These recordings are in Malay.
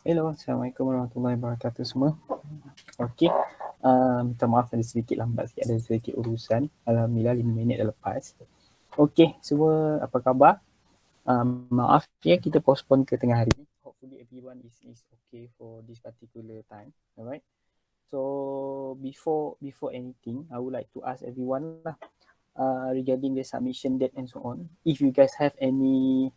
Hello, Assalamualaikum warahmatullahi wabarakatuh semua. Okey, minta maaf ada sedikit lambat sikit, ada sedikit urusan. Alhamdulillah 5 minit dah lepas. Okey, semua apa khabar? Maaf ya kita postpone ke tengah hari. Hopefully everyone is okay for this particular time. Alright. So before anything, I would like to ask everyone lah regarding the submission date and so on. If you guys have any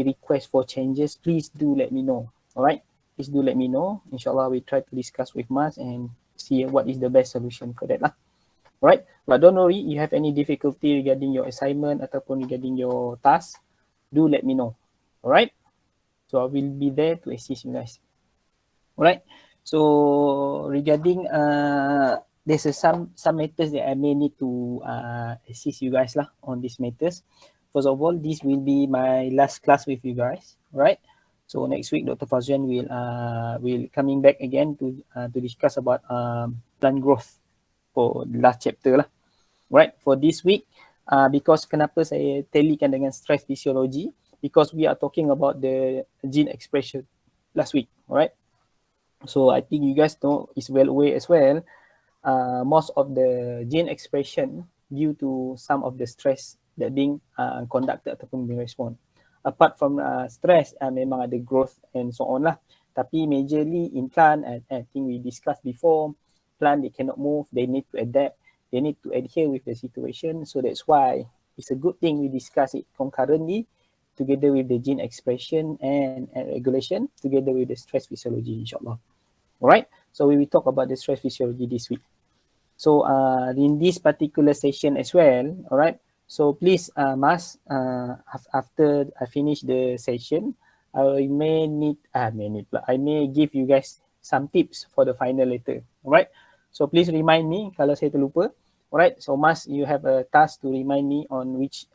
request for changes, please do let me know. Alright, please do let me know. Inshallah, we try to discuss with Mas and see what is the best solution for that lah. Alright, but don't worry, you have any difficulty regarding your assignment ataupun regarding your task, do let me know. Alright, so I will be there to assist you guys. Alright, so regarding there's some matters that I may need to assist you guys lah on these matters. First of all, this will be my last class with you guys, right? So next week, Dr. Fazlian will coming back again to discuss about plant growth for the last chapter lah, right? For this week, because kenapa saya talikan dengan stress physiology, because we are talking about the gene expression last week, right? So I think you guys know is well aware as well. Most of the gene expression due to some of the stress that being conducted ataupun being respond. Apart from stress, memang ada growth and so on lah. Tapi majorly in plant, I think we discussed before, plant they cannot move, they need to adapt, they need to adhere with the situation. So that's why it's a good thing we discuss it concurrently together with the gene expression and regulation together with the stress physiology, inshallah. Alright, so we will talk about the stress physiology this week. So in this particular session as well, alright, so please Mas, after I finish the session, I may give you guys some tips for the final later. Alright, so please remind me kalau saya terlupa. Alright, so Mas, you have a task to remind me on which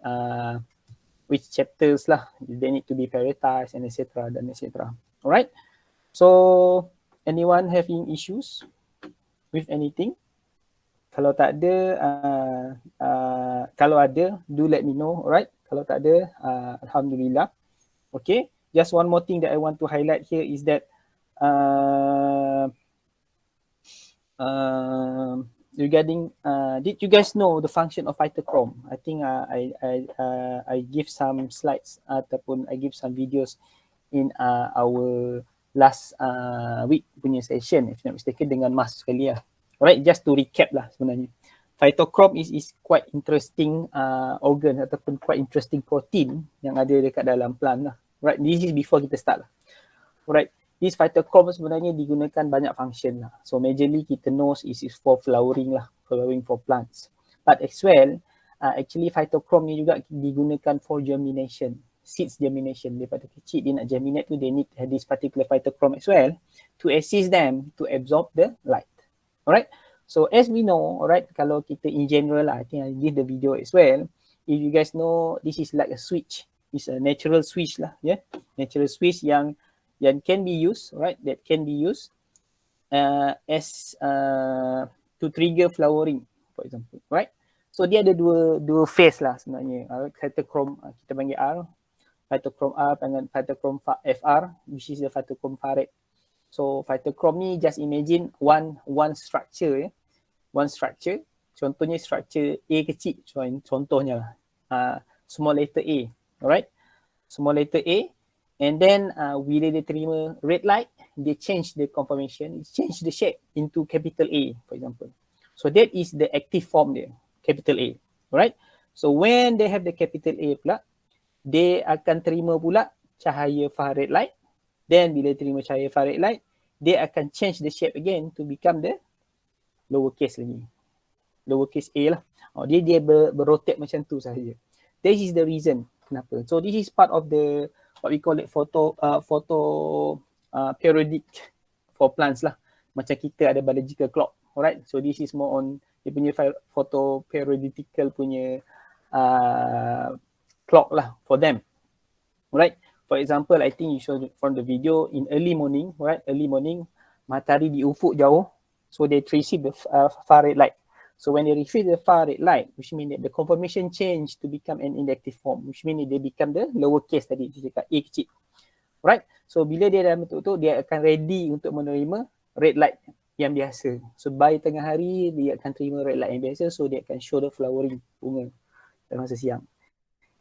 chapters lah they need to be prioritized and etc. dan etc. Alright, so anyone having issues with anything? Kalau tak ada, kalau ada, do let me know, alright? Kalau tak ada, Alhamdulillah. Okay, just one more thing that I want to highlight here is that regarding, did you guys know the function of phytochrome? I think I give some slides ataupun I give some videos in our last week punya session, if not mistaken, dengan Mas sekali lah. Alright, just to recap lah sebenarnya. Phytochrome is quite interesting organ ataupun quite interesting protein yang ada dekat dalam plant lah. Right, this is before kita start lah. Alright, this phytochrome sebenarnya digunakan banyak function lah. So majorly kita know is for flowering lah, flowering for plants. But as well, actually phytochrome ni juga digunakan for germination, seeds germination. Daripada kecil dia nak germinate tu, they need to have this particular phytochrome as well to assist them to absorb the light. Alright, so as we know, alright, kalau kita in general lah, I think I give the video as well. If you guys know, this is like a switch. It's a natural switch lah, yeah, natural switch yang can be used, right? That can be used as to trigger flowering, for example, right? So dia ada dua phase lah sebenarnya. Phytochrome kita panggil R, phytochrome R dengan phytochrome FR, which is the phytochrome farad. So phytochrome ni just imagine one structure, ya. One structure. Contohnya structure A kecil, contohnya small letter A, alright? Small letter A, and then bila dia terima red light, they change the conformation, change the shape into capital A, for example. So that is the active form dia, capital A, alright? So when they have the capital A pula, they akan terima pula cahaya infrared light. Then bila terima cahaya infrared light, they akan change the shape again to become the lowercase lagi. Lowercase A lah. Dia berrotate macam tu sahaja. This is the reason kenapa. So this is part of the what we call it photo periodic for plants lah. Macam kita ada biological clock. Alright. So this is more on dia punya photo periodical punya clock lah for them. Alright. For example, I think you saw from the video in early morning, right? Early morning, matahari di ufuk jauh, so they receive the far red light. So when they receive the far red light, which means that the conformation change to become an inactive form, which means they become the lowercase tadi, cakap A kecil. Right? So bila dia dalam bentuk tu, dia akan ready untuk menerima red light yang biasa. So by tengah hari dia akan terima red light yang biasa, so dia akan show the flowering bunga dalam masa siang.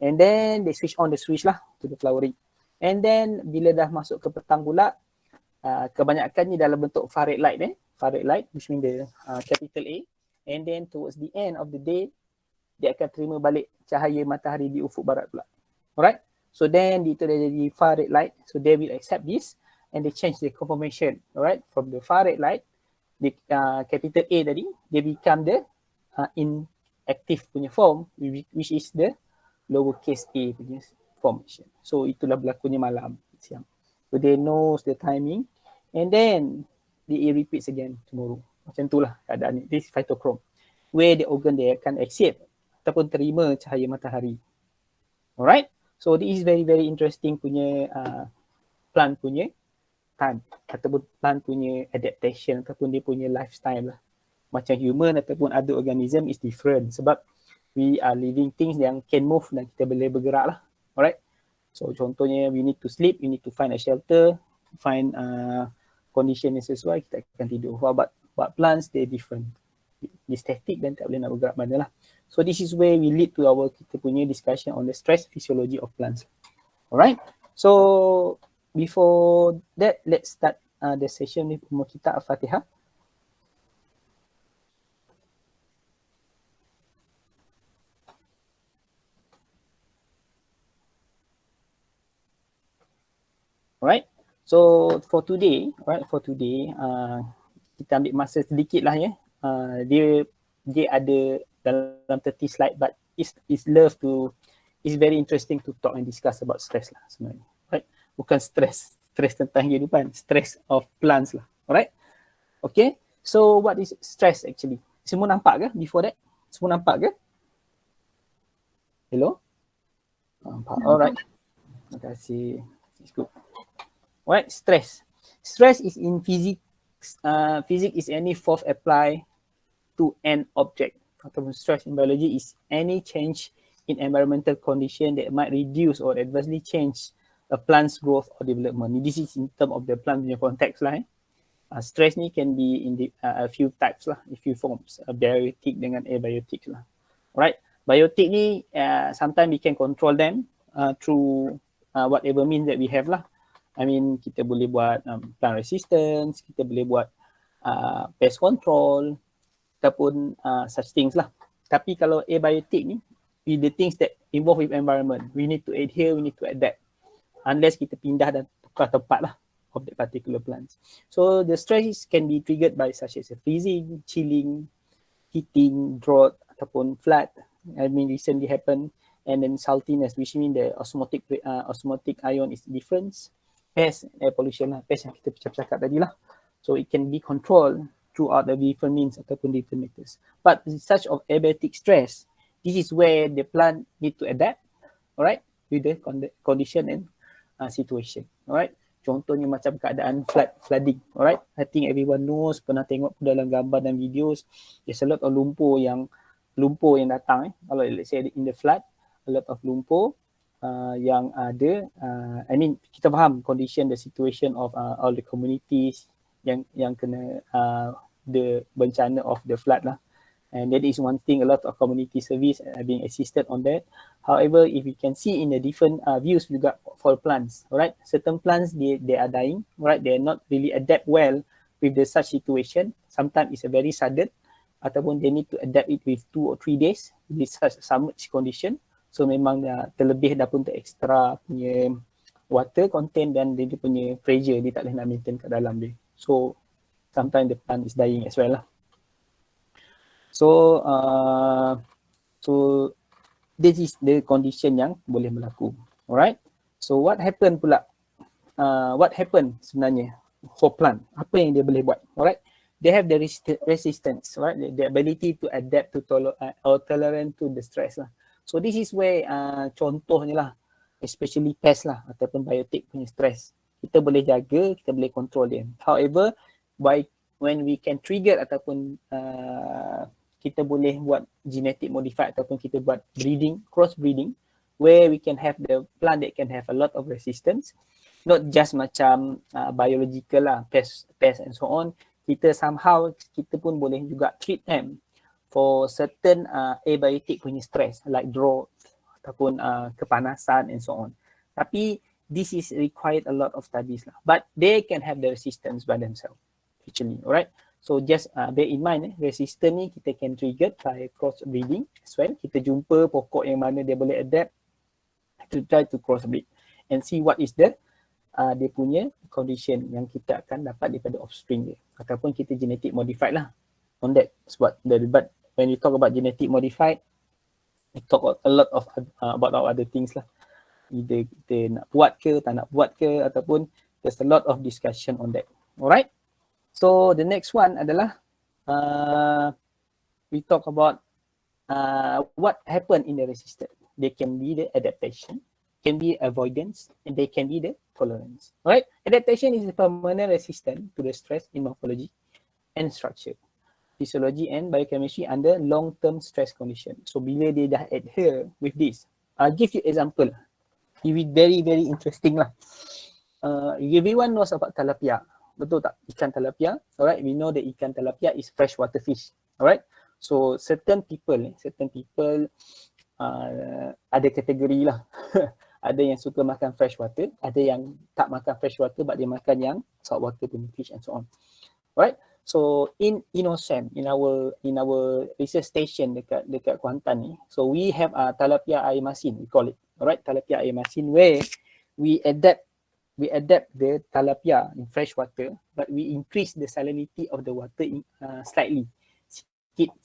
And then they switch on the switch lah to the flowering. And then bila dah masuk ke petang pula, kebanyakannya dalam bentuk far red light, far red light which means the capital A. And then towards the end of the day, dia akan terima balik cahaya matahari di ufuk barat pula. Alright? So then itu dah jadi far red light. So they will accept this and they change the conformation. Alright? From the far red light, the capital A tadi, they become the inactive punya form, which is the lowercase a punya formation. So itulah berlakunya malam, siang. So they knows the timing and then it repeats again tomorrow. Macam itulah keadaan ni. This is phytochrome. Where the organ dia akan accept ataupun terima cahaya matahari. Alright? So this is very very interesting punya plant punya time ataupun plant punya adaptation ataupun dia punya lifestyle lah. Macam human ataupun other organism is different sebab we are living things yang can move dan kita boleh bergerak lah. Alright? So contohnya we need to sleep, we need to find a shelter, find condition yang sesuai, kita akan tidur. But plants, they different. Dia static dan tak boleh nak bergerak mana lah. So this is where we lead to kita punya discussion on the stress physiology of plants. Alright? So before that, let's start the session with Ummul Kitab Al-Fatihah. Alright, so for today, kita ambil masa sedikit lah ya. Dia ada dalam 30 slide, but it's very interesting to talk and discuss about stress lah sebenarnya. Right? Bukan stress tentang kehidupan, stress of plants lah. Alright, okay. So what is stress actually? Semua nampak ke before that? Semua nampak ke? Hello? Nampak. Alright. Terima kasih. It's good. Right, stress. Stress is in physics. Physics is any force applied to an object. Ataupun stress in biology is any change in environmental condition that might reduce or adversely change a plant's growth or development. This is in term of the plant punya context lah. Stress ni can be in a few types lah, a few forms. Biotic dengan abiotic lah. Alright, biotic ni sometimes we can control them through whatever means that we have lah. I mean, kita boleh buat plant resistance, kita boleh buat pest control, ataupun such things lah. Tapi kalau abiotic ni, with the things that involve with environment, we need to adhere, we need to adapt. Unless kita pindah dan tukar tempat lah of that particular plants. So the stress can be triggered by such as freezing, chilling, heating, drought, ataupun flood. I mean, recently happened. And then saltiness, which means the osmotic ion is different. Pest, air pollution lah, pest yang kita cakap tadi lah. So it can be controlled throughout the different means ataupun different methods. But such of abiotic stress, this is where the plant need to adapt, alright, with the condition and situation, alright. Contohnya macam keadaan flooding, alright. I think everyone knows, pernah tengok dalam gambar dan videos, there's a lot of lumpur yang datang. Kalau let's say in the flood, a lot of lumpur yang ada, I mean kita faham condition, the situation of all the communities yang kena the bencana of the flood lah. And that is one thing, a lot of community service are being assisted on that. However, if we can see in the different views juga for plants, alright, certain plants they are dying, alright, they are not really adapt well with the such situation. Sometimes it's a very sudden, ataupun they need to adapt it with 2 or 3 days with such condition. So memang terlebih dah pun extra punya water content dan dia punya pressure, dia tak boleh nak maintain kat dalam dia. So sometimes the plant is dying as well lah. So this is the condition yang boleh berlaku. Alright. So what happen pula? What happen sebenarnya for plant? Apa yang dia boleh buat? Alright. They have the resistance, right? The ability to adapt to or tolerant to the stress lah. So this is where contohnya lah, especially pest lah ataupun biotic punya stress. Kita boleh jaga, kita boleh control dia. However, when we can trigger ataupun kita boleh buat genetic modified ataupun kita buat breeding, cross breeding, where we can have the plant that can have a lot of resistance. not just macam biological lah, pest and so on. Kita somehow, kita pun boleh juga treat them for certain abiotic punya stress like drought ataupun kepanasan and so on. Tapi this is required a lot of studies lah. But they can have the resistance by themselves actually, alright? So just bear in mind, resistance ni kita can trigger by crossbreeding as well. Kita jumpa pokok yang mana dia boleh adapt to try to crossbreed and see what is the dia punya condition yang kita akan dapat daripada offspring dia. Ataupun kita genetic modified lah on that. But when you talk about genetic modified, we talk a lot of about other things lah. Either kita nak buat ke, tak nak buat ke, ataupun there's a lot of discussion on that. Alright? So the next one adalah we talk about what happened in the resistance. They can be the adaptation, can be avoidance, and they can be the tolerance. Alright? Adaptation is a permanent resistance to the stress in morphology and structure, physiology and biochemistry under long-term stress condition. So bila dia dah adhere with this, I'll give you example. It will be very, very interesting lah. Everyone knows about tilapia. Betul tak? Ikan tilapia. Alright, we know that ikan tilapia is freshwater fish. Alright, so certain people ada kategori lah. Ada yang suka makan freshwater, ada yang tak makan freshwater but dia makan yang saltwater punya fish and so on. Alright, so in INOSEM, in our research station dekat Kuantan ni, so we have tilapia air masin, we call it. Alright, tilapia air masin where we adapt the tilapia in fresh water, but we increase the salinity of the water slightly.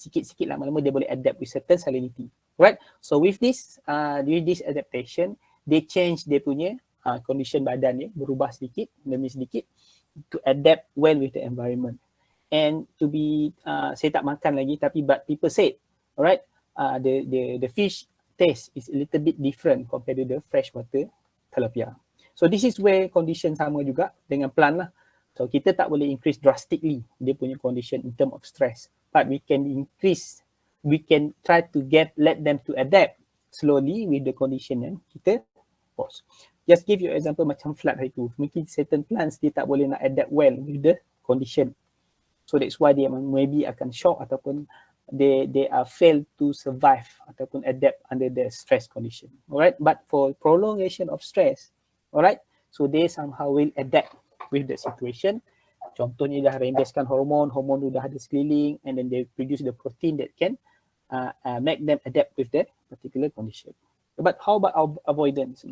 Sikit lama-lama dia boleh adapt with certain salinity. Right? So with this adaptation, they change dia punya condition badan dia, berubah sedikit demi sedikit to adapt well with the environment. And to be, saya tak makan lagi, tapi but people said, alright, the fish taste is a little bit different compared to the freshwater tilapia. So this is where condition sama juga dengan plant lah. So kita tak boleh increase drastically dia punya condition in term of stress. But we can try to let them to adapt slowly with the condition yang kita pause. Just give you example macam flood hari tu. Mungkin certain plants dia tak boleh nak adapt well with the condition. So that's why dia maybe akan shock ataupun they are fail to survive ataupun adapt under the stress condition. Alright, but for prolongation of stress, alright, so they somehow will adapt with the situation. Contohnya dah rembeskan hormon tu dah ada sekeliling, and then they produce the protein that can make them adapt with that particular condition. But how about avoidance?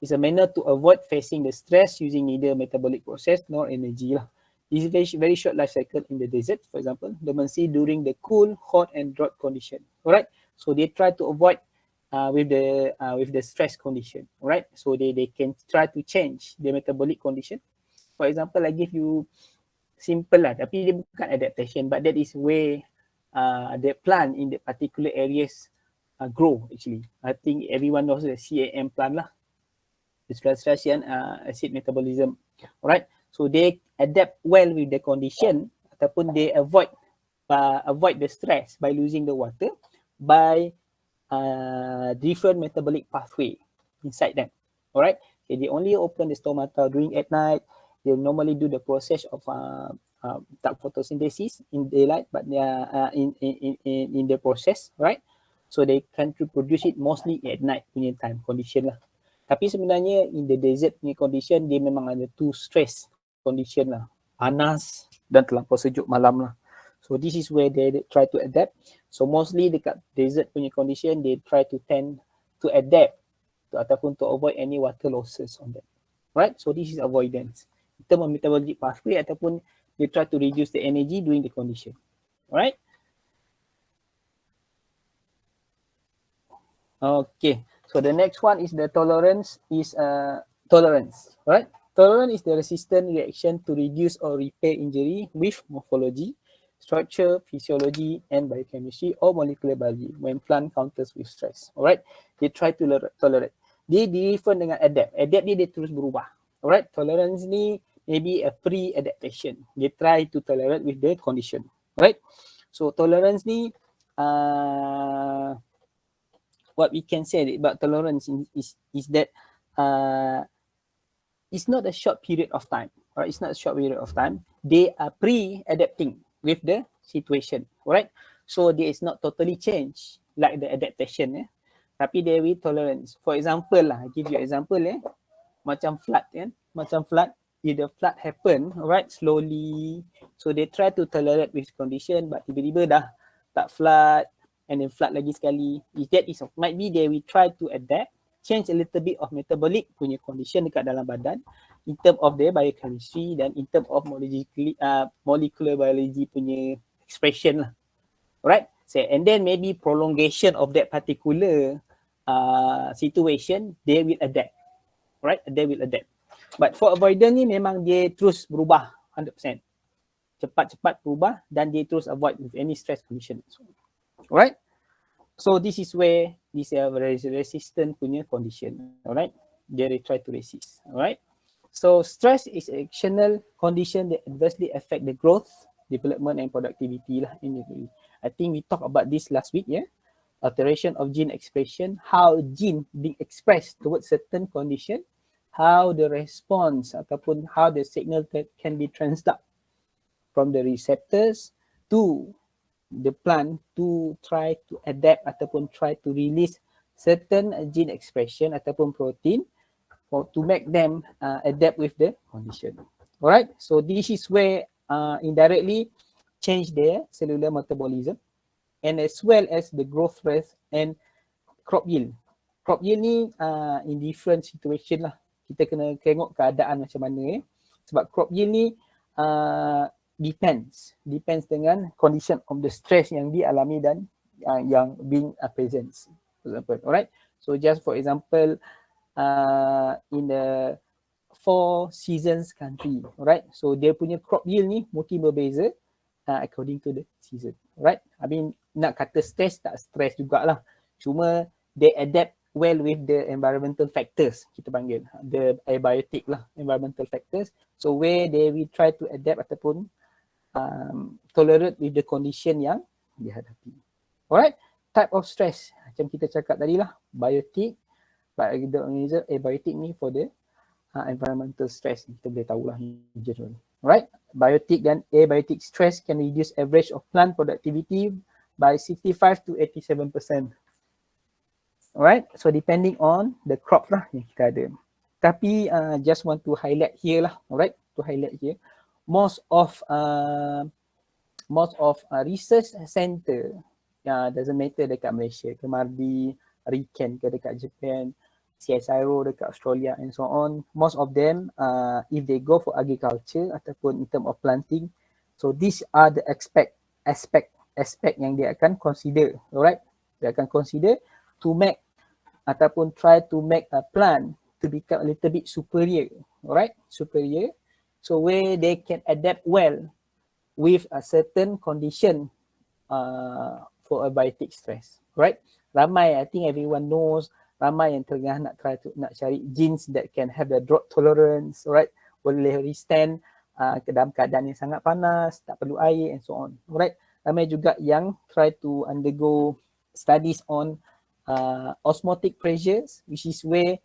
It's a manner to avoid facing the stress using neither metabolic process nor energy lah. This is very short life cycle in the desert, for example, dormancy during the cool, hot and drought condition. Alright, so they try to avoid with the stress condition. Alright, so they can try to change the metabolic condition. For example, I give you simple lah, tapi dia bukan adaptation, but that is where the plant in the particular areas grow actually. I think everyone knows the CAM plant lah, the Citrulline acid metabolism. Alright, so they adapt well with the condition ataupun they avoid the stress by losing the water by different metabolic pathway inside them. Alright, okay, they only open the stomata during at night. They normally do the process of photosynthesis in daylight, but they are in the process, right? So they can produce it mostly at night punya time condition lah. Tapi sebenarnya in the desert punya condition, dia memang ada two stress condition lah, panas dan terlampau sejuk malam lah. So this is where they try to adapt. So mostly dekat desert punya condition, they try to tend to adapt ataupun to avoid any water losses on that. Right? So this is avoidance. In terms of metabolic pathway ataupun they try to reduce the energy during the condition. Alright? Okay. So the next one is the tolerance. Right? Tolerance is the resistant reaction to reduce or repair injury with morphology, structure, physiology, and biochemistry or molecular biology when plant counters with stress. Alright? They try to tolerate. Dia different dengan adapt. Adapt dia terus berubah. Alright? Tolerance ni maybe a pre-adaptation. They try to tolerate with the condition. Alright? So tolerance ni what we can say about tolerance is that it's not a short period of time. Right? It's not a short period of time. They are pre-adapting with the situation. Right? So there is not totally change like the adaptation. Tapi there will tolerance. For example lah, I give you example macam flood macam flood. If the flood happen, right, slowly, so they try to tolerate with condition, but tiba-tiba dah tak flood, and then flood lagi sekali. If that is, might be they will try to adapt, change a little bit of metabolic punya condition dekat dalam badan, in term of their biochemistry dan in term of molecular biology punya expression lah. Right? So, and then maybe prolongation of that particular situation, they will adapt. Right? They will adapt. But for avoidance ni memang dia terus berubah 100%. Cepat-cepat berubah dan dia terus avoid with any stress condition. Alright? So this is where this resistant punya condition. Alright? They try to resist. Alright? So stress is an external condition that adversely affect the growth, development and productivity lah. I think we talked about this last week, alteration of gene expression, how gene being expressed towards certain condition, how the response ataupun how the signal that can be transduced from the receptors to the plant to try to adapt ataupun try to release certain gene expression ataupun protein for to make them adapt with the condition. Alright, so this is where indirectly change their cellular metabolism and as well as the growth rate and crop yield. Crop yield ni in different situation lah. Kita kena tengok keadaan macam mana sebab crop yield ni depends dengan condition of the stress yang dialami dan yang being present, for example. Alright, so just for example in the 4 seasons country, alright, so dia punya crop yield ni mungkin berbeza according to the season. Alright, I mean nak kata stress tak stress jugalah, cuma they adapt well with the environmental factors, kita panggil the abiotic lah, environmental factors. So where they will try to adapt ataupun tolerate with the condition yang dihadapi. Alright, type of stress macam kita cakap tadi lah, biotic, but the organism abiotic ni for the environmental stress, kita boleh tahulah in general. Alright, biotic dan abiotic stress can reduce average of plant productivity by 65 to 87%. Alright, so depending on the crop lah yang kita ada. Tapi just want to highlight here lah, alright, to highlight here. Most of research center, doesn't matter dekat Malaysia ke Mardi, RIKEN ke dekat Japan, CSIRO dekat Australia and so on, most of them if they go for agriculture ataupun in term of planting, so these are the aspect yang dia akan consider, alright, dia akan consider to make ataupun try to make a plant to become a little bit superior, alright, superior, so where they can adapt well with a certain condition for abiotic stress, right? Ramai, I think everyone knows, ramai yang tengah nak cari genes that can have the drought tolerance, right? Boleh withstand ke dalam keadaan yang sangat panas, tak perlu air and so on, right? Ramai juga yang try to undergo studies on osmotic pressures, which is where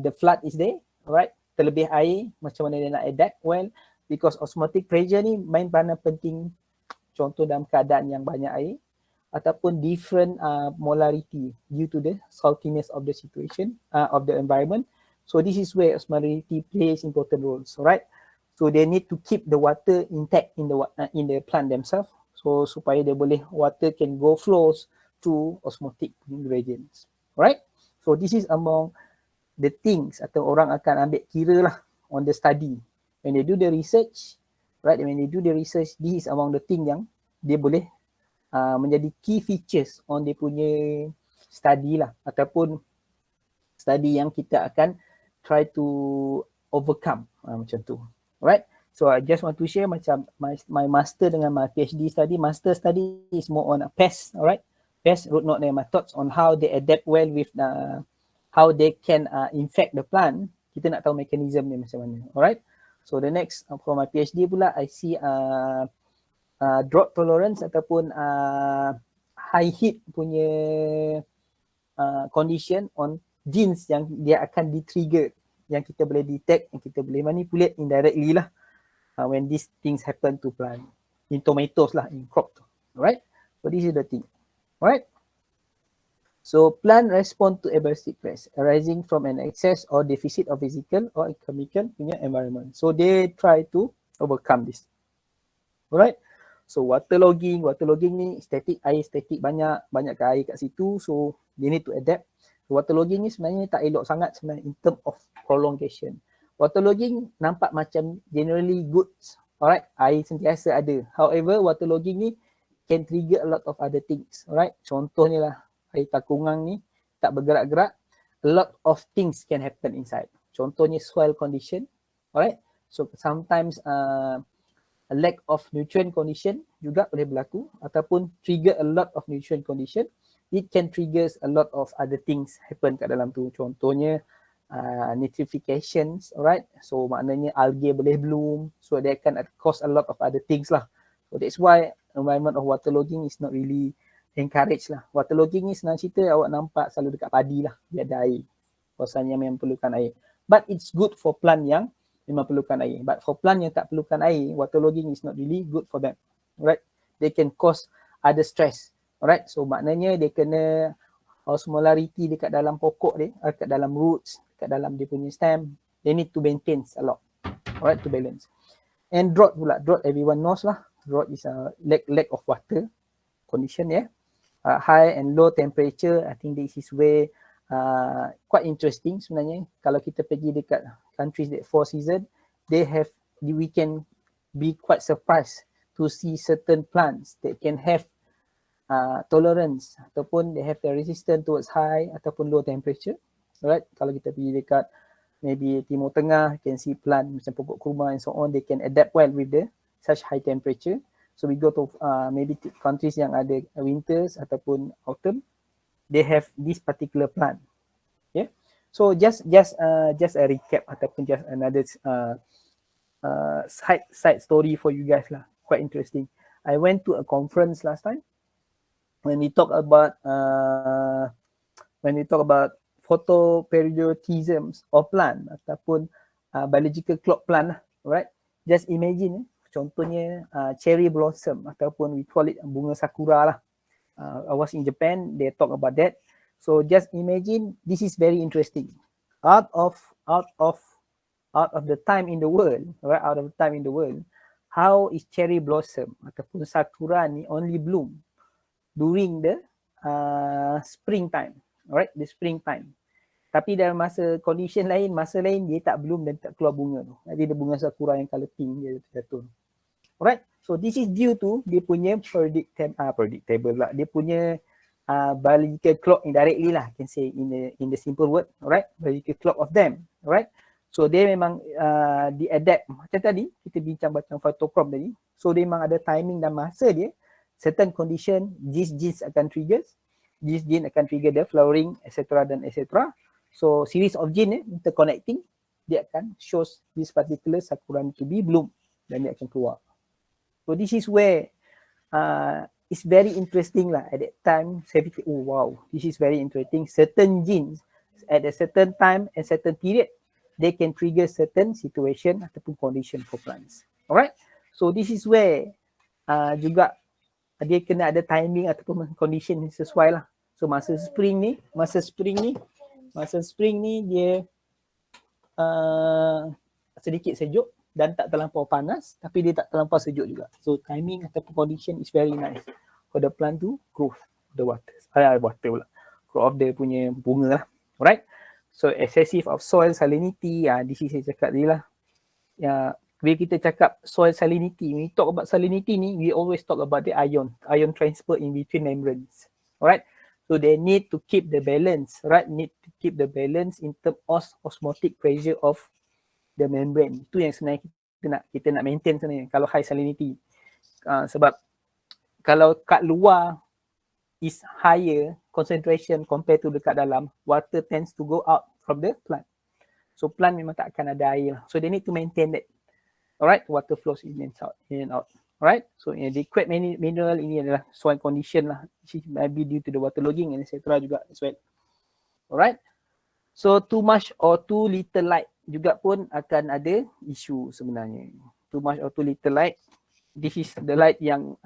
the flood is there, right? Terlebih air, macam mana dia nak adapt well, because osmotic pressure ni main peranan penting, contoh dalam keadaan yang banyak air, ataupun different molarity due to the saltiness of the situation, of the environment. So this is where osmolarity plays important roles, right? So they need to keep the water intact in the plant themselves, so supaya dia boleh, water can go flows to osmotic gradients, right? So this is among the things atau orang akan ambil kira lah on the study when they do the research, right? When they do the research, this is among the thing yang dia boleh menjadi key features on dia punya study lah, ataupun study yang kita akan try to overcome, macam tu, right? So I just want to share macam my master dengan my PhD study. Master study is more on a pest, alright? Pest, root knot nematodes, on how they adapt well with how they can infect the plant. Kita nak tahu mechanism dia macam mana, alright? So the next for my PhD pula, I see drought tolerance ataupun high heat punya condition on genes yang dia akan di-trigger yang kita boleh detect, yang kita boleh manipulate indirectly lah when these things happen to plant. In tomatoes lah, in crop. Alright? So this is the thing. Alright? So plant respond to abrasive stress arising from an excess or deficit of physical or chemical punya environment. So they try to overcome this. Alright? So waterlogging ni static, air static banyak air kat situ, so they need to adapt. So, waterlogging ni sebenarnya tak elok sangat sebenarnya in term of prolongation. Waterlogging nampak macam generally good. Alright, air sentiasa ada. However, waterlogging ni can trigger a lot of other things. Alright, contohnya lah air takungang ni tak bergerak-gerak, a lot of things can happen inside. Contohnya soil condition. Alright, so sometimes a lack of nutrient condition juga boleh berlaku, ataupun trigger a lot of nutrient condition. It can trigger a lot of other things happen kat dalam tu. Contohnya nitrifications, alright. So maknanya algae boleh bloom, so they can cause a lot of other things lah. So that's why environment of waterlogging is not really encouraged lah. Waterlogging ni senang cerita awak nampak selalu dekat padi lah, dia ada air. Kawasannya memang perlukan air. But it's good for plant yang memang perlukan air. But for plant yang tak perlukan air, waterlogging is not really good for them. Alright, they can cause other stress. Alright, so maknanya dia kena osmolarity dekat dalam pokok dia, dekat dalam roots, dekat dalam dia punya stem, they need to maintain a lot. Alright, to balance. And drought pula, drought everyone knows lah. Drought is a lack of water condition, yeah. High and low temperature, I think this is where quite interesting sebenarnya. Kalau kita pergi dekat countries that 4 season, we can be quite surprised to see certain plants that can have tolerance ataupun they have the resistance towards high ataupun low temperature. Alright, kalau kita pergi dekat maybe Timur Tengah, you can see plant macam pokok kurma and so on, they can adapt well with the such high temperature. So we go to maybe countries yang ada winters ataupun autumn, they have this particular plant. Yeah. So just a recap ataupun just another side story for you guys lah. Quite interesting. I went to a conference last time when we talk about photoperiodisms of plant ataupun biological clock plant lah, right? Just imagine contohnya cherry blossom ataupun we call it bunga sakura lah. I was in Japan, they talk about that. So just imagine, this is very interesting. Out of the time in the world, right? Out of the time in the world, how is cherry blossom ataupun sakura ni only bloom during the springtime, alright? The springtime. Tapi dalam condition lain, masa lain dia tak bloom dan tak keluar bunga tu. Jadi dia bunga sakura yang colour pink dia jatuh. Alright, so this is due to dia punya predictable lah. Dia punya biological clock indirectly lah, can say in the simple word, alright, biological clock of them, alright. So dia memang di adapt macam tadi kita bincang macam phytochrome tadi. So dia memang ada timing dan masa dia. Certain condition, these genes akan trigger, this gene akan trigger the flowering, etc. dan etc. So series of gene interconnecting, dia akan shows this particular sakura to be bloom dan dia akan keluar. So this is where it's very interesting lah. At that time, saya fikir, oh wow, this is very interesting. Certain genes at a certain time and certain period, they can trigger certain situation ataupun condition for plants. Alright, so this is where juga dia kena ada timing ataupun condition sesuai lah. So masa spring ni dia sedikit sejuk dan tak terlampau panas, tapi dia tak terlampau sejuk juga. So timing ataupun condition is very nice for the plant to grow the grow of the punya bunga lah. Alright. So excessive of soil salinity, this is saya cakap tadi lah. Bila kita cakap soil salinity, when we talk about salinity ni, we always talk about the ion transfer in between membranes. Alright. So they need to keep the balance, right? Need to keep the balance in terms of osmotic pressure of the membrane. Itu yang sebenarnya kita nak maintain sebenarnya kalau high salinity. Sebab kalau kat luar is higher concentration compared to dekat dalam, water tends to go out from the plant. So plant memang tak akan ada air. So they need to maintain that. Alright, water flows in and out. Alright, so adequate mineral ini adalah soil condition lah. Which might be due to the waterlogging and etc. juga as well. Alright, so too much or too little light juga pun akan ada isu sebenarnya. Too much or too little light. This is the light yang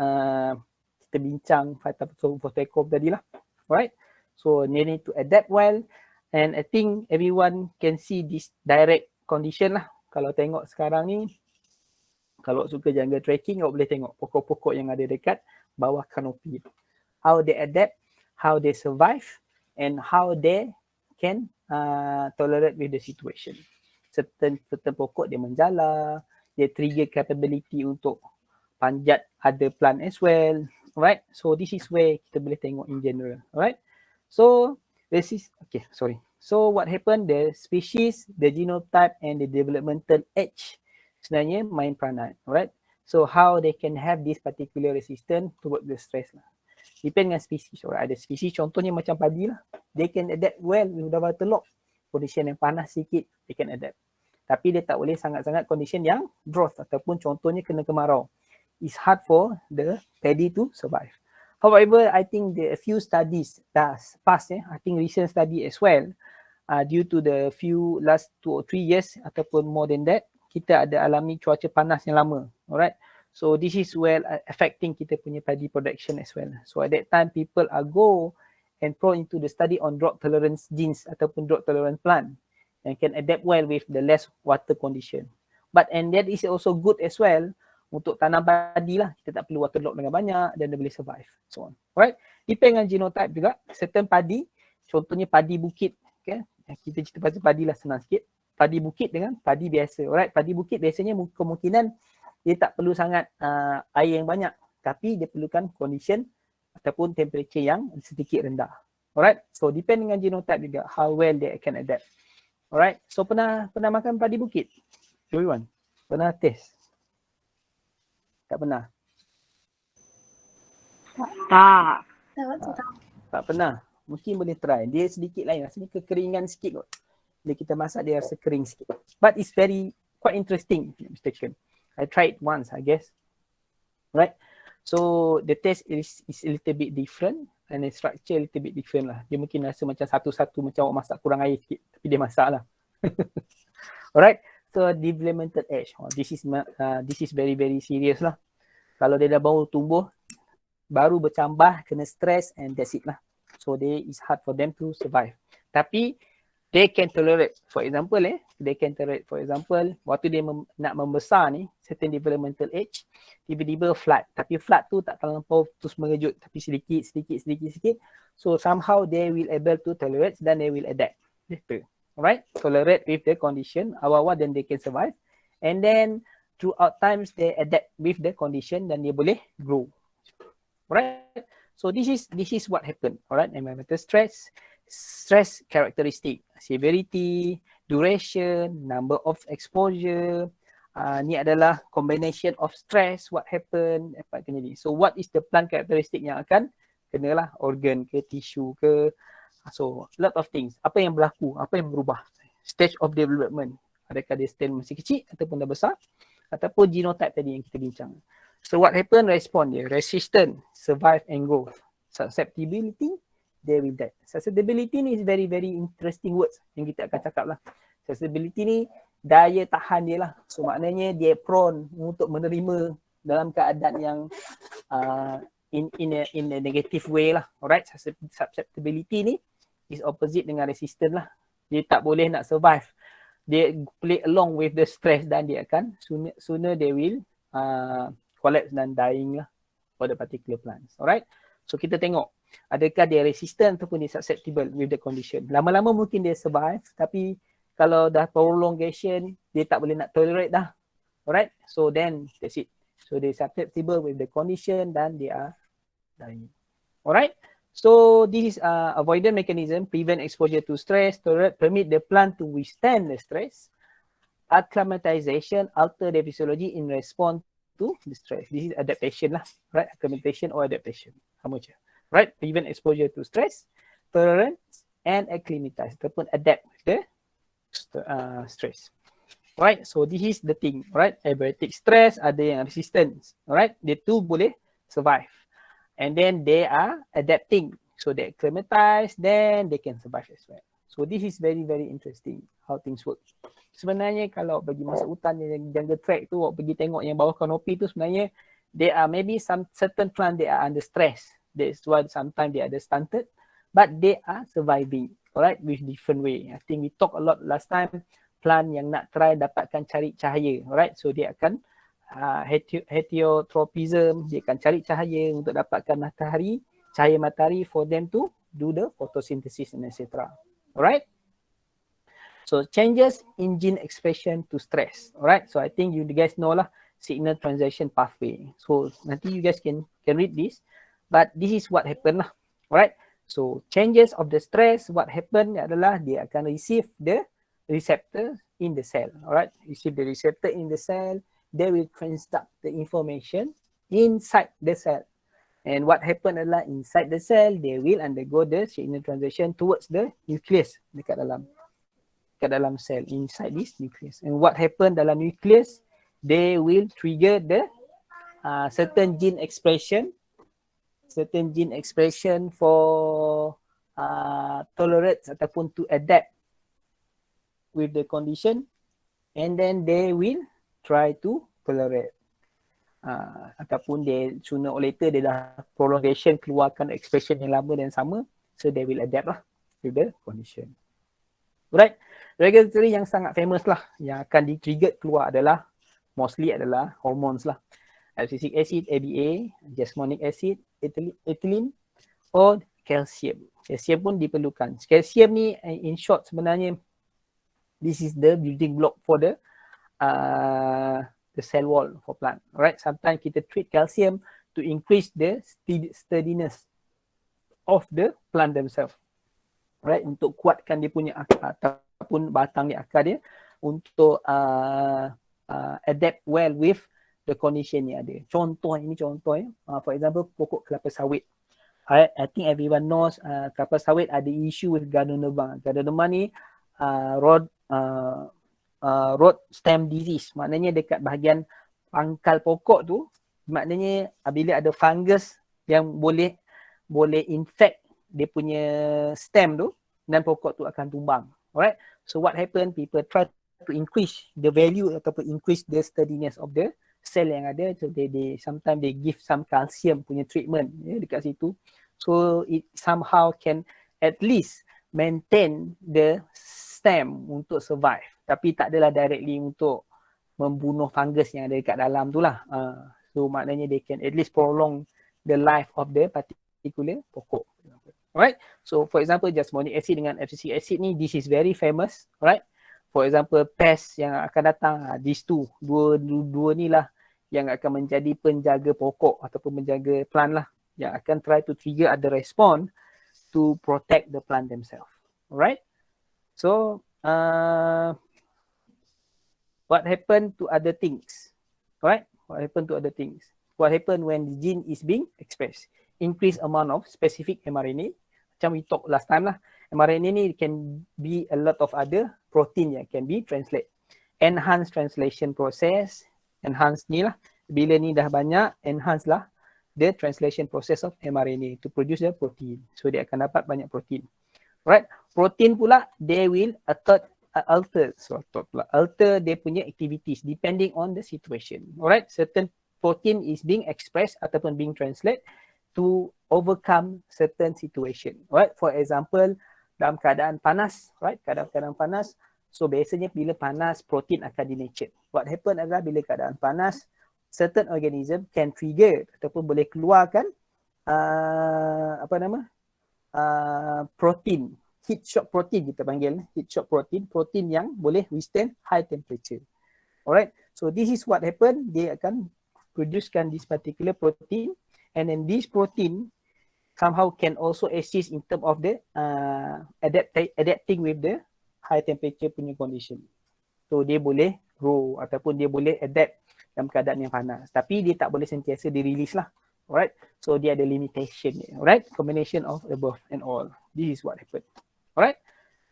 kita bincang for take off tadi lah. Alright. So they need to adapt well. And I think everyone can see this direct condition lah. Kalau tengok sekarang ni, kalau suka jungle tracking, awak boleh tengok pokok-pokok yang ada dekat bawah kanopi. How they adapt, how they survive, and how they can tolerate with the situation. Certain pokok dia menjala, dia trigger capability untuk panjat other plant as well. Alright, so this is where kita boleh tengok in general. Alright, so this is okay. Sorry. So what happened? The species, the genotype, and the developmental age sebenarnya main peranan. Alright, so how they can have this particular resistance toward the stress lah. Depend dengan spesies. Alright, ada spesies contohnya macam padi lah. They can adapt well with the water lock. Condition yang panas sikit, they can adapt. Tapi dia tak boleh sangat-sangat condition yang drought ataupun contohnya kena kemarau. It's hard for the paddy to survive. However, I think there are few studies that's past. I think recent study as well. Due to the few last 2 or 3 years ataupun more than that, kita ada alami cuaca panas yang lama. Alright. So this is well affecting kita punya paddy production as well. So at that time, people are go and prone into the study on drought tolerance genes ataupun drought tolerant plant and can adapt well with the less water condition. But and that is also good as well untuk tanam padi lah. Kita tak perlu water lock dengan banyak dan dia boleh survive. So on. Alright. Depend dengan genotype juga. Certain padi, contohnya padi bukit. Okay. Kita cerita pasal padi lah senang sikit. Padi bukit dengan padi biasa. Alright. Padi bukit biasanya kemungkinan dia tak perlu sangat air yang banyak. Tapi dia perlukan condition ataupun temperature yang sedikit rendah. Alright. So depend dengan genotype juga. How well they can adapt. Alright. So pernah makan padi bukit? Everyone? Pernah taste? Tak pernah? Tak. Tak pernah. Mungkin boleh try. Dia sedikit lain. Rasanya kekeringan sikit kot. Bila kita masak dia rasa kering sikit. But it's very quite interesting if I'm not mistaken. I tried once I guess. Right. So the taste is a little bit different and the structure a little bit different lah. Dia mungkin rasa macam satu-satu macam awak masak kurang air sikit. Tapi dia masak lah. Alright. So developmental age. This is very very serious lah. Kalau dia dah baru tumbuh, baru bercambah, kena stress and that's it lah. So it's hard for them to survive. Tapi they can tolerate. For example, they can tolerate. For example, waktu dia nak membesar ni, certain developmental age, tiba-tiba flood. Tapi flood tu tak terlampau terus mengejut, tapi sedikit. So somehow they will able to tolerate dan they will adapt. Betul. Alright, tolerate with the condition, awal-awal then they can survive. And then throughout times they adapt with the condition dan dia boleh grow. Alright, so this is what happened. Alright, environmental stress characteristic, severity, duration, number of exposure. Ni adalah combination of stress, what happened, apa kena ni. So what is the plant characteristic yang akan kenalah organ ke, tissue ke. So, lot of things. Apa yang berlaku? Apa yang berubah? Stage of development. Adakah dia still masih kecil ataupun dah besar? Ataupun genotype tadi yang kita bincang. So, what happen? Respond dia. Resistant, survive and grow. Susceptibility, they will die. Susceptibility ni is very, very interesting words yang kita akan cakap lah. Susceptibility ni daya tahan dia lah. So, maknanya dia prone untuk menerima dalam keadaan yang in a negative way lah. Alright, susceptibility ni is opposite dengan resistant lah. Dia tak boleh nak survive. Dia play along with the stress dan dia akan sooner they will collapse dan dying lah for the particular plants. Alright, so kita tengok adakah dia resistant ataupun dia susceptible with the condition. Lama-lama mungkin dia survive, tapi kalau dah prolongation dia tak boleh nak tolerate dah. Alright, so then that's it. So they susceptible with the condition dan they are dying. Alright. So this is avoidance mechanism, prevent exposure to stress, tolerate, permit the plant to withstand the stress, acclimatization, alter the physiology in response to the stress. This is adaptation lah, right? Acclimatization or adaptation. Sama je. Right? Prevent exposure to stress, tolerance, and acclimatize. Ataupun adapt the stress. Right? So this is the thing, right? Abiotic stress, ada yang resistance. Right? Dia tu boleh survive. And then they are adapting. So they acclimatize, then they can survive as well. So this is very interesting how things work. Sebenarnya kalau bagi masuk hutan yang jungle track tu, pergi tengok yang bawah kanopi tu, sebenarnya there are maybe some certain plant they are under stress. That's why sometimes they are stunted, but they are surviving, alright, with different way. I think we talk a lot last time, plant yang nak try dapatkan cari cahaya, alright, so dia akan heterotropism, dia akan cari cahaya untuk dapatkan matahari, cahaya matahari for them to do the photosynthesis and etc. Alright. So changes in gene expression to stress. Alright. So I think you guys know lah signal transition pathway. So nanti you guys can read this, but this is what happened lah. Alright. So changes of the stress, what happened adalah dia akan receive the receptor in the cell. Alright. Receive the receptor in the cell. They will transduct the information inside the cell. And what happened adalah inside the cell, they will undergo the signal transition towards the nucleus dekat dalam cell, inside this nucleus. And what happened dalam nucleus, they will trigger the certain gene expression for tolerate ataupun to adapt with the condition, and then they will try to tolerate. Ataupun dia sooner or later dia dah prolongation keluarkan expression yang lama dan sama, so they will adapt lah with the condition. Right, regulatory yang sangat famous lah yang akan di-trigger keluar adalah mostly adalah hormones lah, abscisic acid, ABA, jasmonic acid, ethylene or calcium. Calcium pun diperlukan. Calcium ni in short sebenarnya this is the building block for the cell wall for plant. Alright, sometimes kita treat calcium to increase the sturdiness of the plant themselves. Alright, untuk kuatkan dia punya akar ataupun batang dia, akar dia untuk adapt well with the condition yang ada. Contoh for example pokok kelapa sawit. Alright, I think everyone knows kelapa sawit ada issue with ganoderma. Ganoderma ni root stem disease, maknanya dekat bahagian pangkal pokok tu, maknanya bila ada fungus yang boleh infect dia punya stem tu, dan pokok tu akan tumbang. Alright, so what happen, people try to increase the value ataupun increase the sturdiness of the cell yang ada, so they sometimes they give some calcium punya treatment dekat situ, so it somehow can at least maintain the stem untuk survive, tapi tak adalah directly untuk membunuh fungus yang ada dekat dalam tu lah. So maknanya they can at least prolong the life of the particular pokok. Alright, so for example jasmonic acid dengan abscisic acid ni, this is very famous. Alright, for example pest yang akan datang, these dua ni lah yang akan menjadi penjaga pokok ataupun menjaga plant lah, yang akan try to trigger ada respond to protect the plant themselves. Alright, so what happened to other things? Alright, what happened to other things? What happened when the gene is being expressed? Increase amount of specific mRNA. Macam we talk last time lah, mRNA ni can be a lot of other protein yang can be translate. Enhanced translation process, enhance ni lah, bila ni dah banyak, enhance lah the translation process of mRNA to produce the protein. So dia akan dapat banyak protein. Right, protein pula they will alter dia punya activities depending on the situation. Alright, certain protein is being expressed ataupun being translated to overcome certain situation. Alright, for example dalam keadaan panas, right, keadaan panas, so biasanya bila panas protein akan denatured. What happen adalah bila keadaan panas, certain organism can trigger ataupun boleh keluarkan protein, heat shock protein kita panggil, heat shock protein yang boleh withstand high temperature. Alright, so this is what happen, dia akan producekan this particular protein, and then this protein somehow can also assist in term of the adapting with the high temperature punya condition. So dia boleh grow ataupun dia boleh adapt dalam keadaan yang panas, tapi dia tak boleh sentiasa di-release lah. Alright, so dia ada limitation. Alright, combination of above and all. This is what happened. Alright,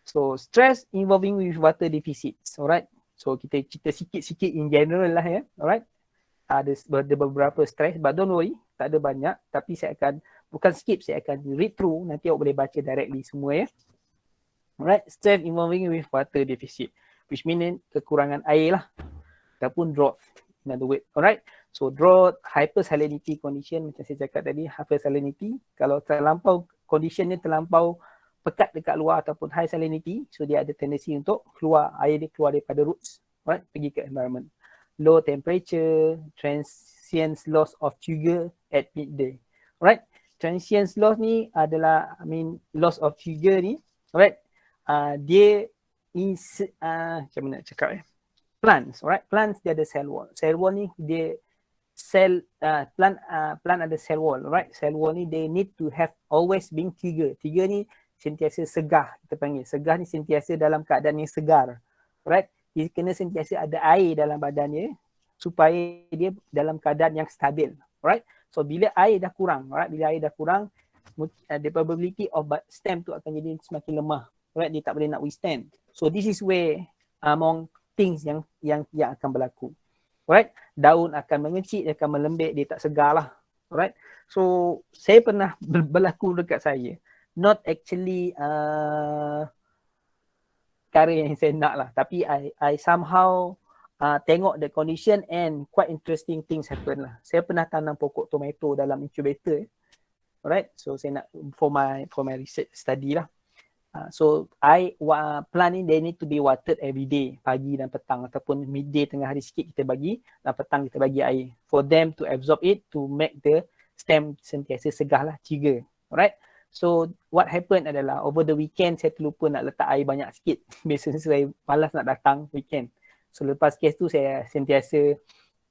so stress involving with water deficits. Alright, so kita cerita sikit-sikit in general lah ya. Alright, ada beberapa stress, but don't worry, tak ada banyak, tapi saya akan bukan skip, saya akan read through, nanti awak boleh baca directly semua ya. Alright, stress involving with water deficit, which means kekurangan air lah ataupun drought, in other words. Alright, so drought, hypersalinity condition macam saya cakap tadi, hypersalinity, kalau terlampau conditionnya terlampau pekat dekat luar ataupun high salinity, so dia ada tendensi untuk keluar, air dia keluar daripada roots, alright, pergi ke environment. Low temperature, transient loss of sugar at midday. Alright, transient loss ni adalah, loss of sugar ni, alright, dia is, macam mana cakap plants, alright, plants dia ada cell wall. Cell wall ni dia plant ada cell wall, alright. Cell wall ni they need to have always being trigger. Trigger ni sentiasa segar, kita panggil. Segar ni sentiasa dalam keadaan yang segar, alright. Dia kena sentiasa ada air dalam badannya supaya dia dalam keadaan yang stabil, alright. So bila air dah kurang, alright, bila air dah kurang, the probability of stem tu akan jadi semakin lemah, alright, dia tak boleh nak withstand. So this is where among things yang akan berlaku, alright. Daun akan mengecik, dia akan melembik, dia tak segar lah, alright. So saya pernah berlaku dekat saya, not actually perkara yang saya nak lah, tapi I somehow tengok the condition and quite interesting things happen lah. Saya pernah tanam pokok tomato dalam incubator, alright. So saya nak for my research study lah. So plant ni they need to be watered every day, pagi dan petang, ataupun midday tengah hari sikit kita bagi, dan petang kita bagi air for them to absorb it, to make the stem sentiasa segar lah, trigger, alright. So what happened adalah over the weekend saya terlupa nak letak air banyak sikit. Biasanya saya malas nak datang weekend. So lepas kes tu saya sentiasa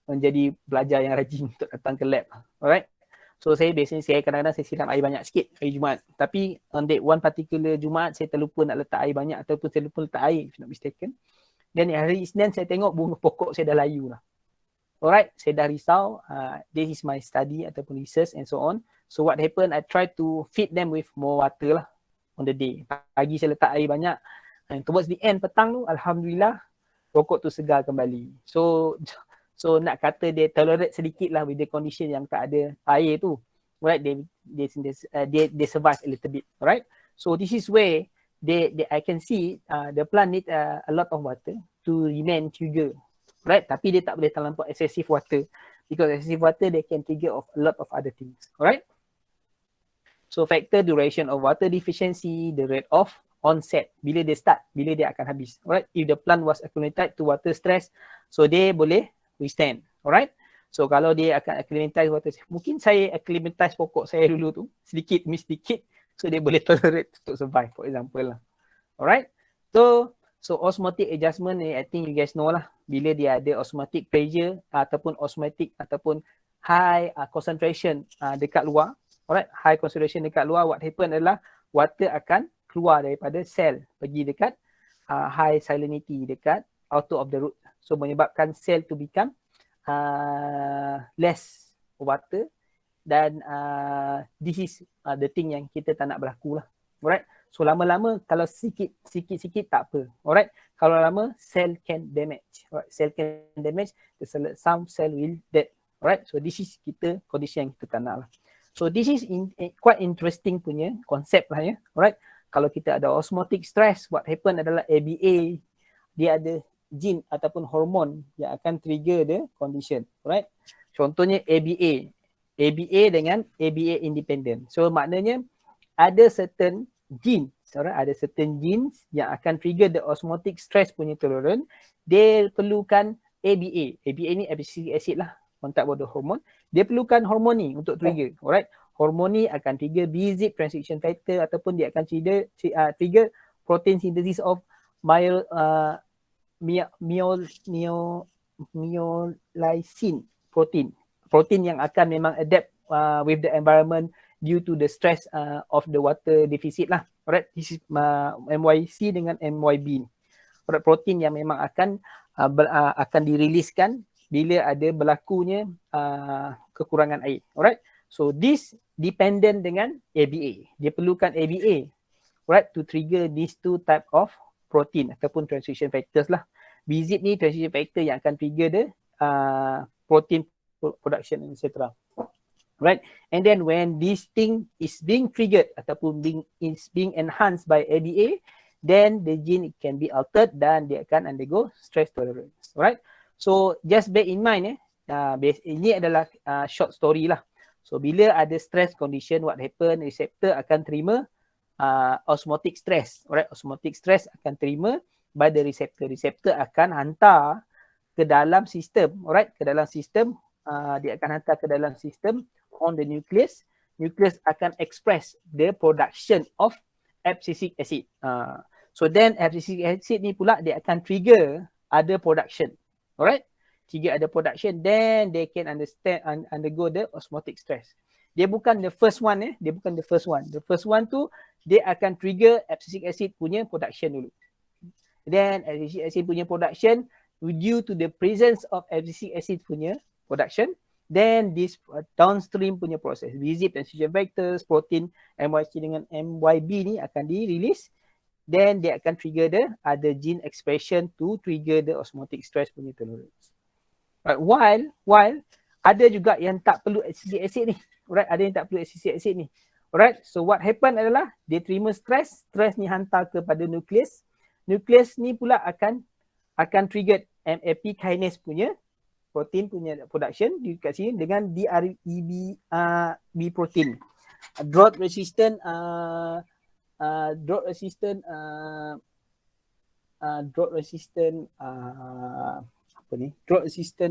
menjadi belajar yang rajin untuk datang ke lab, alright. So biasanya kadang-kadang saya siram air banyak sikit hari Jumaat. Tapi on that one particular Jumaat saya terlupa nak letak air banyak, ataupun saya lupa letak air, if not mistaken. Dan hari Isnin saya tengok bunga pokok saya dah layu lah. Alright, saya dah risau. This is my study ataupun research and so on. So what happened, I try to feed them with more water lah on the day. Pagi saya letak air banyak, and towards the end petang tu, Alhamdulillah, pokok tu segar kembali. So nak kata dia tolerate sedikit lah with the condition yang tak ada air tu, right? They survive a little bit, right? So this is where I can see the plant need a lot of water to remain trigger, right? Tapi dia tak boleh terlampau excessive water, because excessive water they can trigger of a lot of other things, alright? So factor duration of water deficiency, the rate of onset, bila dia start, bila dia akan habis, alright? If the plant was acclimated to water stress, so dia boleh withstand, alright. So kalau dia akan acclimatize water, mungkin saya acclimatize pokok saya dulu tu sedikit demi sedikit, so dia boleh tolerate untuk survive, for example lah, alright. So osmotic adjustment ni, I think you guys know lah, bila dia ada osmotic pressure ataupun osmotic ataupun high concentration dekat luar, alright, high concentration dekat luar, what happen adalah water akan keluar daripada sel pergi dekat high salinity dekat outer of the root. So menyebabkan sel to become less water, dan this is the thing yang kita tak nak berlaku lah, alright. So lama-lama kalau sikit-sikit tak apa, alright. Kalau lama sel can damage, alright. Sel can damage, some cell will dead, alright. So this is condition yang kita tak nak lah. So this is quite interesting punya konsep lah ya, alright. Kalau kita ada osmotic stress, what happen adalah ABA, dia ada gene ataupun hormon yang akan trigger the condition, right? Contohnya ABA dengan ABA independent. So maknanya ada certain genes, alright, ada certain genes yang akan trigger the osmotic stress punya tolerance. Dia perlukan ABA. ABA ni abscisic acid lah, contact with the hormone. Dia perlukan hormon ni untuk trigger, alright. Hormon ni akan trigger BZIP transcription factor, ataupun dia akan trigger protein synthesis of myolysin protein yang akan memang adapt with the environment due to the stress of the water deficit lah, alright. This is MYC dengan MYB, alright. Protein yang memang akan diriliskan bila ada berlakunya kekurangan air, alright. So this dependent dengan ABA, dia perlukan ABA, right, to trigger these two type of protein ataupun transition factors lah. BZIP ni transition factor yang akan trigger the protein production, etc. Right? And then when this thing is being triggered ataupun being enhanced by ABA, then the gene can be altered dan dia akan undergo stress tolerance. Alright. So just bear in mind ini adalah short story lah. So bila ada stress condition, what happen, receptor akan terima osmotic stress. Alright, osmotic stress akan terima by the receptor. Receptor akan hantar ke dalam sistem. Alright, ke dalam sistem, dia akan hantar ke dalam sistem on the nucleus. Nucleus akan express the production of abscisic acid. So then abscisic acid ni pula dia akan trigger other production. Alright, trigger other production, then they can undergo the osmotic stress. Dia bukan the first one dia bukan the first one. The first one tu dia akan trigger abscisic acid punya production dulu. Then abscisic acid punya production, due to the presence of abscisic acid punya production, then this downstream punya proses, VZIP transcription vectors, protein MYC dengan MYB ni akan di-release, then dia akan trigger the other gene expression to trigger the osmotic stress punya tolerance. Right, while ada juga yang tak perlu abscisic acid ni. Alright, ada yang tak perlu abscisic acid ni. Alright, so what happen adalah dia terima stress ni hantar kepada nukleus. Nukleus ni pula akan trigger MAP kinase punya protein punya production di kat sini dengan DREB protein. Drought resistant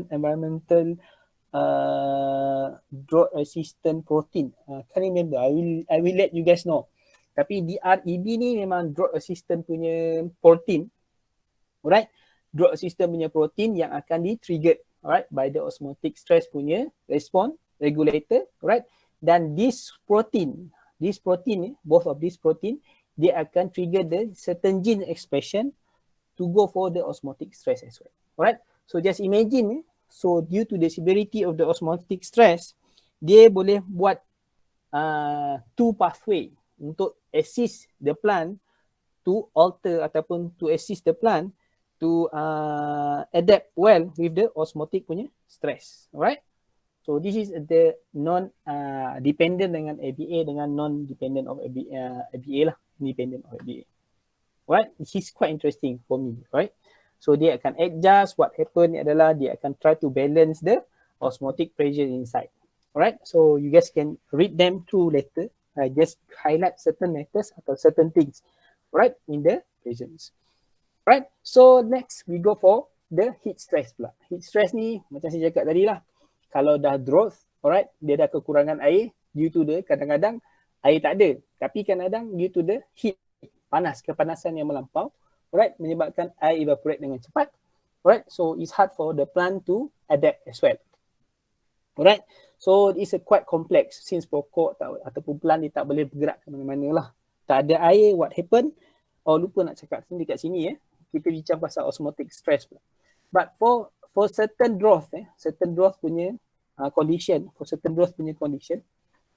environmental drought resistant protein. Can't remember. I will let you guys know. Tapi DREB ni memang drought resistant punya protein. Alright, drought resistant punya protein yang akan di-triggered, alright, by the osmotic stress punya response regulator, alright. Dan this protein ni, both of this protein, dia akan trigger the certain gene expression to go for the osmotic stress as well. Alright, so just imagine, so due to the severity of the osmotic stress, dia boleh buat two pathway untuk assist the plant to alter ataupun to assist the plant to adapt well with the osmotic punya stress. Alright, so this is the non-dependent dengan ABA dengan non-dependent of ABA lah, independent of ABA. Alright, this is quite interesting for me, right? So dia akan adjust, what happen adalah dia akan try to balance the osmotic pressure inside. Alright, so you guys can read them through later. I just highlight certain matters atau certain things, right, in the presence. Right, so next we go for the heat stress pula. Heat stress ni macam saya cakap tadi lah, kalau dah drought, alright, dia dah kekurangan air due to the kadang-kadang air tak ada, tapi kadang-kadang due to the heat, kepanasan yang melampau, alright, menyebabkan air evaporate dengan cepat. Alright, so it's hard for the plant to adapt as well. Alright, so it's a quite complex since pokok ataupun plant dia tak boleh bergerak ke mana-mana lah. Tak ada air, what happen? Oh, lupa nak cakap dekat sini kita bincang pasal osmotic stress pula. But for certain growth punya condition,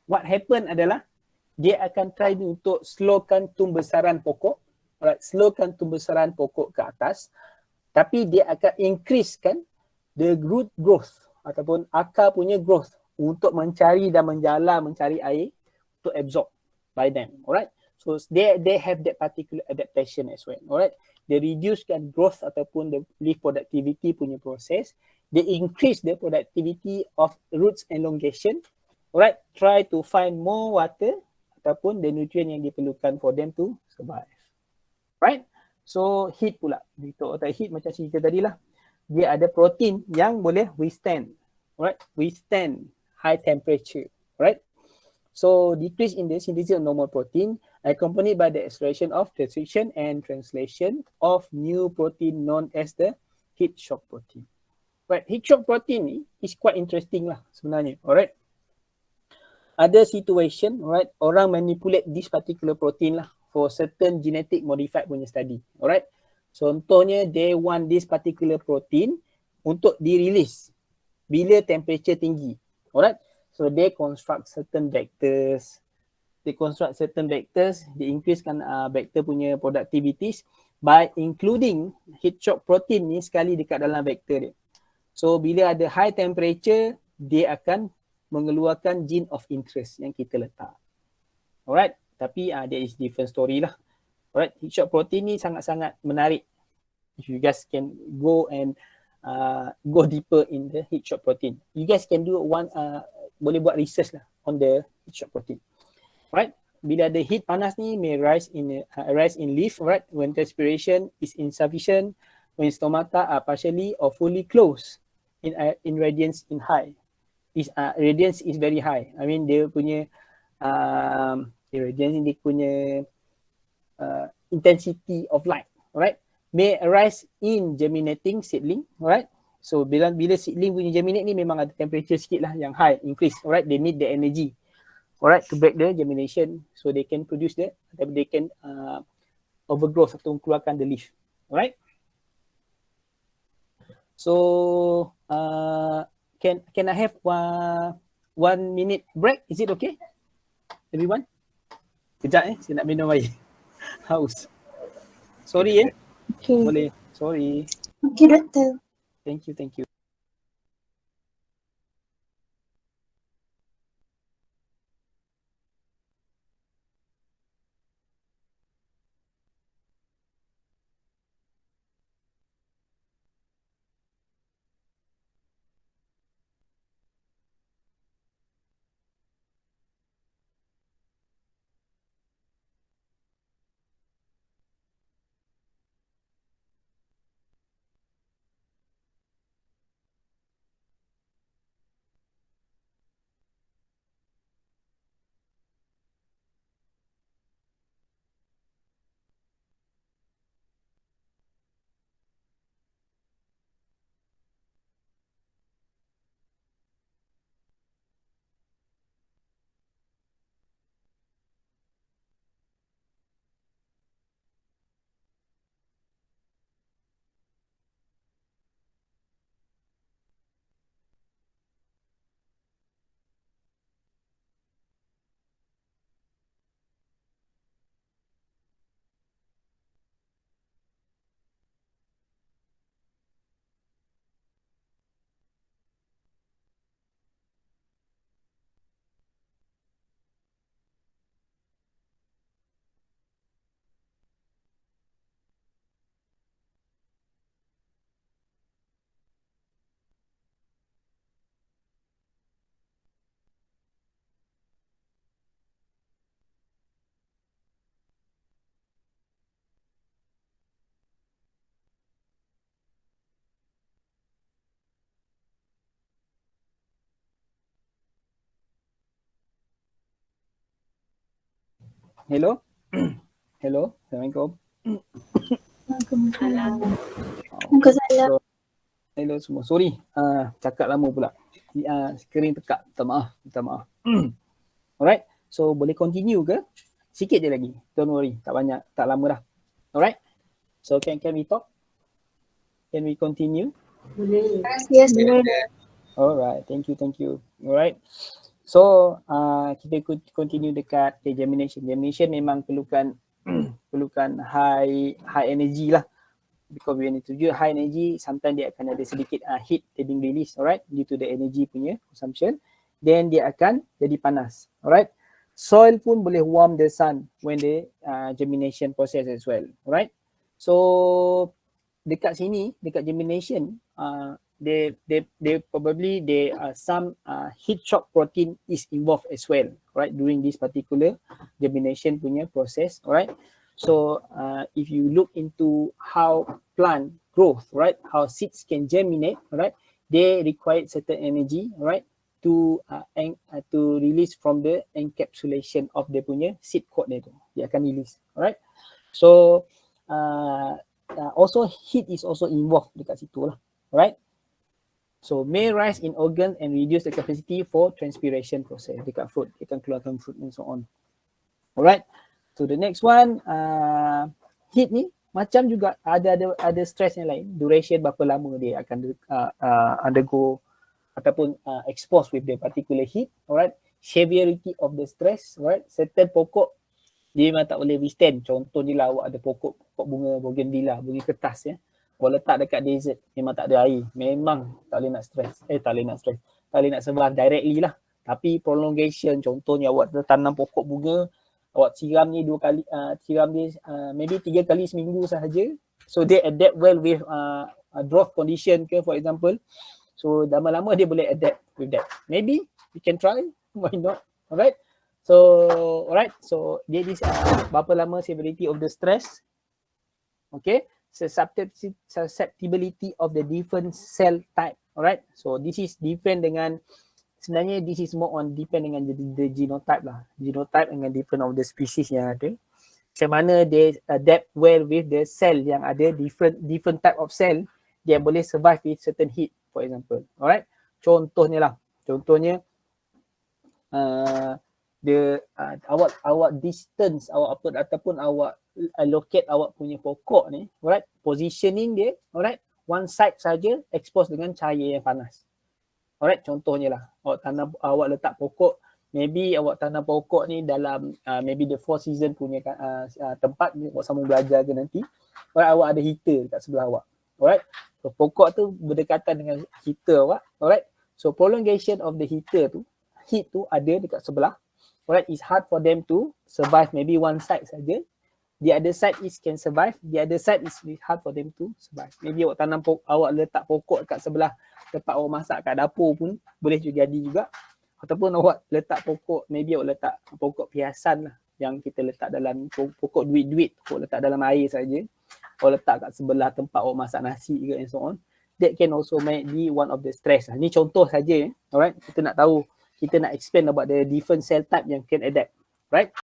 what happen adalah dia akan try untuk slowkan tumbesaran pokok, alright, slowkan tumbesaran pokok ke atas, tapi dia akan increasekan the root growth ataupun akar punya growth untuk mencari dan mencari air to absorb by them. Alright, so they have that particular adaptation as well. Alright, they reducekan growth ataupun the leaf productivity punya proses. They increase the productivity of roots elongation. Alright, try to find more water ataupun the nutrient yang diperlukan for them to survive. Right, so heat pula. Heat macam cerita tadi lah, dia ada protein yang boleh withstand high temperature, right? So decrease in the synthesis of normal protein accompanied by the acceleration of transcription and translation of new protein known as the heat shock protein. Right, heat shock protein ni is quite interesting lah sebenarnya, alright. Ada situation, alright, orang manipulate this particular protein lah for certain genetic modified punya study, alright. Contohnya they want this particular protein untuk di-release bila temperature tinggi, alright. So they construct certain vectors, they increasekan vector punya productivities by including heat shock protein ni sekali dekat dalam vector dia. So bila ada high temperature, dia akan mengeluarkan gene of interest yang kita letak. Alright, tapi there is different story lah. Alright, heat shock protein ni sangat-sangat menarik. If you guys can go and go deeper in the heat shock protein. You guys can do boleh buat research lah on the heat shock protein. Right? Bila ada heat panas ni may rise in leaf, right? When respiration is insufficient, when stomata are partially or fully closed in radiance in high. Radiance is very high. I mean dia punya radiance dia punya intensity of light, right? May arise in germinating seedling, right? So bila seedling punya germinate ni memang ada temperature sikit lah yang high, increase, alright? They need the energy, alright, to break the germination, so they can produce they can overgrowth atau keluarkan the leaf, alright? So can I have 1 minute break? Is it okay, everyone? Kejap saya nak minum air. Haus. Sorry Okay. Boleh. Sorry. Okay, doktor. Thank you. Hello. Hello. Assalamualaikum. Waalaikumsalam. Waalaikumsalam. Hello semua. Sorry. Cakap lama pula. Screen tekak. Minta maaf. Alright. So boleh continue ke? Sikit je lagi. Don't worry. Tak banyak. Tak lama dah. Alright. So can we talk? Can we continue? Boleh. Yes, boleh. Alright. Thank you. Alright. So kita continue dekat germination. Germination memang perlukan high energy lah. Because when itu juga high energy, sometimes dia akan ada sedikit heat being released, alright, due to the energy punya consumption. Then dia akan jadi panas, alright. Soil pun boleh warm the sun when the germination process as well, alright. So dekat sini, dekat germination, they probably some heat shock protein is involved as well, right, during this particular germination punya process, alright. So if you look into how plant growth, right, how seeds can germinate, right, they require certain energy, right, to release from the encapsulation of the punya seed coat dia akan release, alright. So also heat is also involved dekat situ lah, right. So may rise in organ and reduce the capacity for transpiration process dekat fruit, dia akan keluarkan fruit and so on, alright. So the next one, heat ni macam juga ada stress yang lain. Duration berapa lama dia akan undergo ataupun exposed with the particular heat, alright. Severity of the stress, alright. Certain pokok dia memang tak boleh withstand. Contohnya lah awak ada pokok bunga bougainvillea, bunga kertas ya. Awak letak dekat desert, memang tak ada air. Memang tak boleh nak stress. Tak boleh nak survive directly lah. Tapi prolongation, contohnya awak tanam pokok bunga, awak siram ni 2 kali, siram dia maybe 3 kali seminggu sahaja. So they adapt well with drought condition ke for example. So lama-lama dia boleh adapt with that. Maybe you can try, why not? Alright. So alright, so dia is berapa lama severity of the stress. Okay, susceptibility of the different cell type. Alright, so this is different dengan, sebenarnya this is more on depend dengan the genotype lah. Genotype dengan different of the species yang ada. Macam mana they adapt well with the cell yang ada, different type of cell, dia boleh survive with certain heat for example. Alright, contohnya awak distance awak apa ataupun awak allocate awak punya pokok ni, alright, positioning dia, alright, one side saja expose dengan cahaya yang panas. Alright, contohnya lah awak letak pokok, maybe awak tanam pokok ni dalam maybe the four season punya tempat awak sambung belajar ke nanti. Alright, awak ada heater dekat sebelah awak. Alright, so pokok tu berdekatan dengan heater awak. Alright, so prolongation of the heater tu, heat tu ada dekat sebelah. Alright, it's hard for them to survive maybe one side saja. The other side is can survive. The other side is hard for them to survive. Maybe awak tanam awak letak pokok kat sebelah tempat awak masak kat dapur pun boleh juga jadi juga. Ataupun awak letak pokok, maybe awak letak pokok hiasan lah yang kita letak dalam pokok duit-duit, pokok letak dalam air saja. Awak letak kat sebelah tempat awak masak nasi ke and so on. That can also might be one of the stress. Ni contoh saja. Alright, kita nak tahu, kita nak explain about the different cell type yang can adapt. Right?